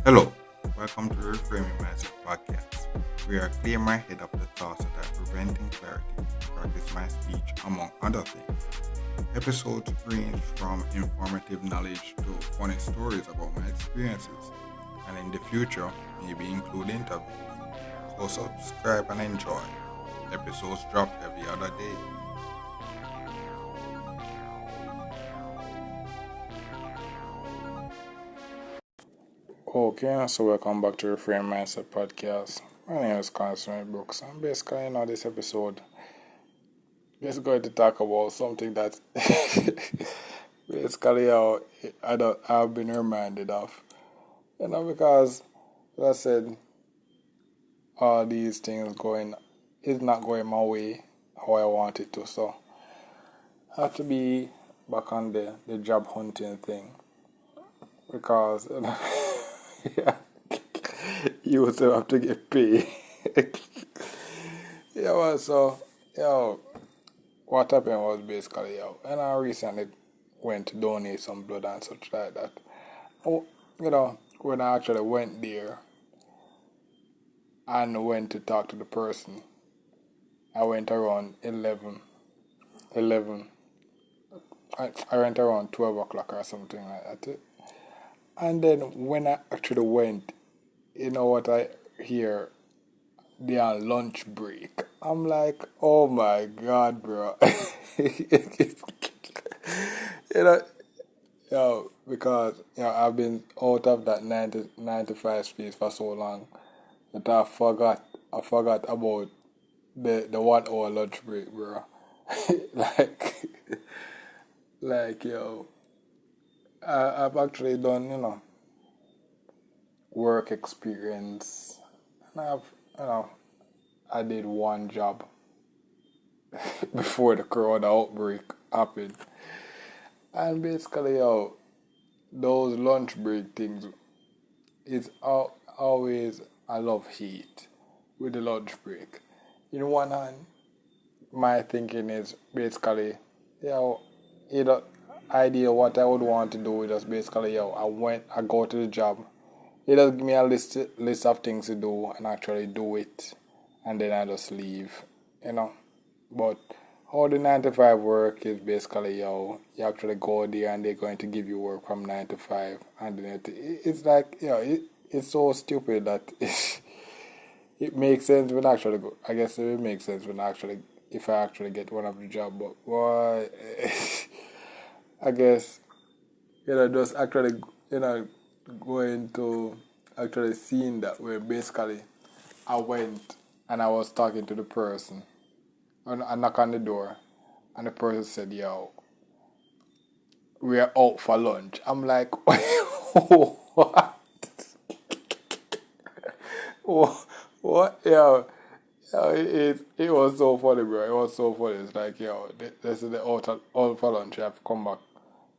Hello, welcome to the Reframing Mindset podcast. We are clear my head of the thoughts that are preventing clarity to practice my speech, among other things. Episodes range from informative knowledge to funny stories about my experiences, and in the future, maybe include interviews. So subscribe and enjoy. Episodes drop every other day. Okay, so welcome back to Reframe Mindset Podcast. My name is Constantine Brooks, and basically, this episode is going to talk about something that basically I've been reminded of. Because as I said, all these things is not going my way how I want it to. So I have to be back on the job hunting thing because yeah, you still have to get paid. Yeah, well, so, what happened was basically, and I recently went to donate some blood and such like that. Oh, when I actually went there and went to talk to the person, I went around 11. I went around 12 o'clock or something like that. And then when I actually went, you know what I hear? They are lunch break. I'm like, oh my god, bro. you know, because I've been out of that 95 space for so long that I forgot about the 1 hour lunch break, bro. like, I've actually done work experience, and you know I did one job before the corona outbreak happened. And basically, those lunch break things, always, I love heat with the lunch break. In one hand, my thinking is basically, you know, either idea what I would want to do is just basically, I go to the job. It does give me a list of things to do and actually do it, and then I just leave, you know. But how the 9 to 5 work is basically, you actually go there and they're going to give you work from 9 to 5, and then it's like, it's so stupid that it makes sense when I actually go. I guess it makes sense when if I actually get one of the job, but why? I guess, just actually, going to actually seeing that where basically I went and I was talking to the person. And I knock on the door, and the person said, "Yo, we are out for lunch." I'm like, "What? What? It was so funny, bro. It was so funny. It's like, this is the out for lunch. You have to come back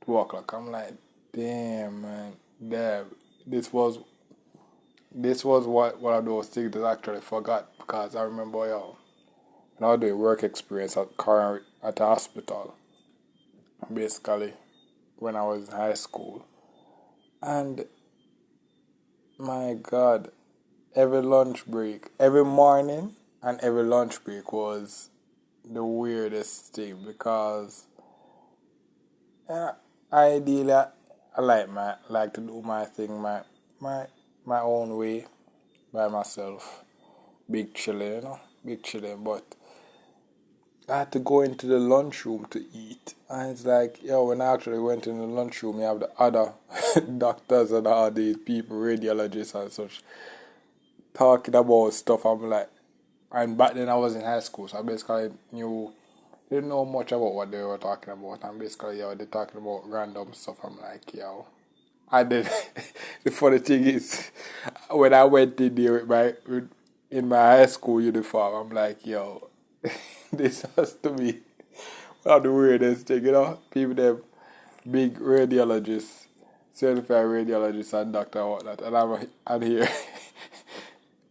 2 o'clock. I'm like, damn, man, damn. This was one of those things that I actually forgot because I remember, when I was doing work experience at the hospital, basically, when I was in high school. And my God, every lunch break, every morning and every lunch break was the weirdest thing because ideally I like to do my thing my own way by myself, big chilling, big chilling. But I had to go into the lunchroom to eat. And it's like, when I actually went in the lunchroom, you have the other doctors and all these people, radiologists and such, talking about stuff. I'm like, and back then I was in high school, so I basically didn't know much about what they were talking about. And basically, they're talking about random stuff. I'm like, And then the funny thing is, when I went in there in my high school uniform, I'm like, this has to be one of the weirdest thing, People them big radiologists, certified radiologists and doctor and whatnot, and I'm here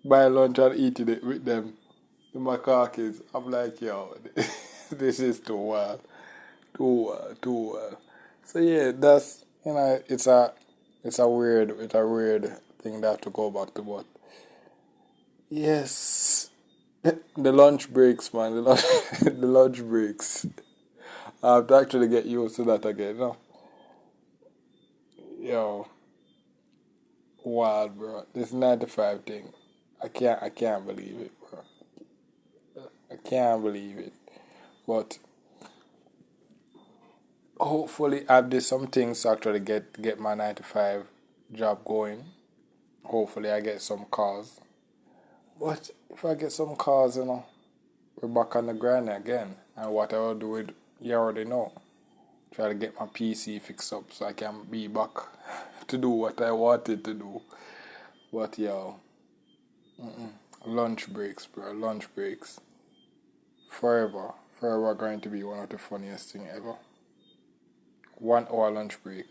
buy lunch and eating it with them in my car kids. I'm like, This is too wild. Too wild. Too wild. So yeah, that's it's a weird thing that I have to go back to, but yes, the lunch breaks, man. The lunch, the lunch breaks. I have to actually get used to that again. No, yo, wild, bro. This 9 to 5 thing, I can't believe it, bro. I can't believe it. But hopefully, I've did some things to actually get my 9 to 5 job going. Hopefully, I get some calls. But if I get some calls, we're back on the grind again. And what I will do it, you already know. Try to get my PC fixed up so I can be back to do what I wanted to do. But yo, lunch breaks, bro. Lunch breaks. Forever. Forever going to be one of the funniest thing ever. 1 hour lunch break.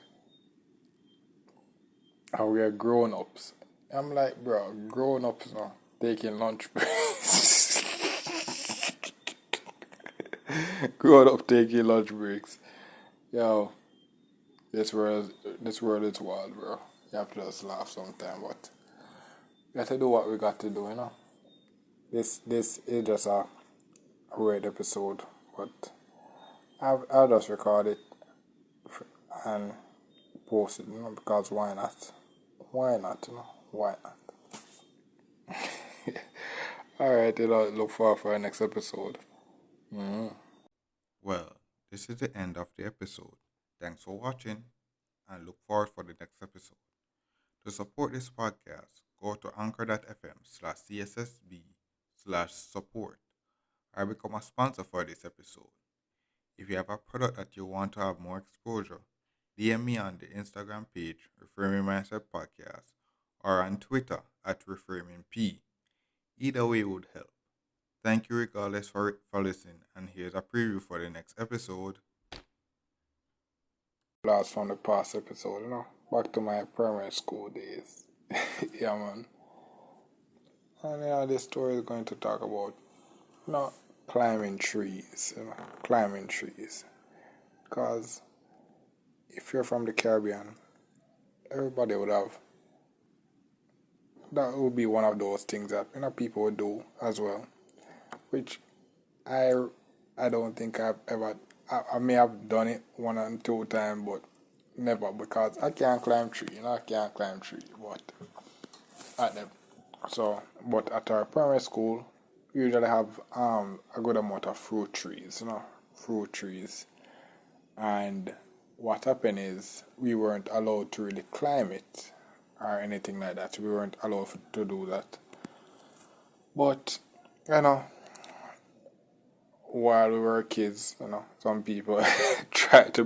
And we are grown ups. I'm like, bro, grown ups now. Taking lunch breaks. Grown up taking lunch breaks. Yo, this world is wild, bro. You have to just laugh sometime, but we got to do what we got to do. This is just a weird episode, but I'll just record it and post it, because why not? Why not, Why not? Alright, look forward for our next episode. Well, this is the end of the episode. Thanks for watching and look forward for the next episode. To support this podcast, go to anchor.fm/cssb/support or become a sponsor for this episode. If you have a product that you want to have more exposure, DM me on the Instagram page, Reframing Mindset Podcast, or on Twitter @ReframingP. Either way would help. Thank you regardless for listening, and here's a preview for the next episode. Last from the past episode, back to my primary school days. Yeah, man. And this story is going to talk about, climbing trees, climbing trees. Because if you're from the Caribbean, everybody would have, that would be one of those things that, people would do as well. Which I don't think I've ever, I may have done it 1 and 2 times, but never, because I can't climb tree, I can't climb tree, but but at our primary school, we usually have a good amount of fruit trees, and what happened is we weren't allowed to really climb it or anything like that. We weren't allowed to do that. But while we were kids, some people tried to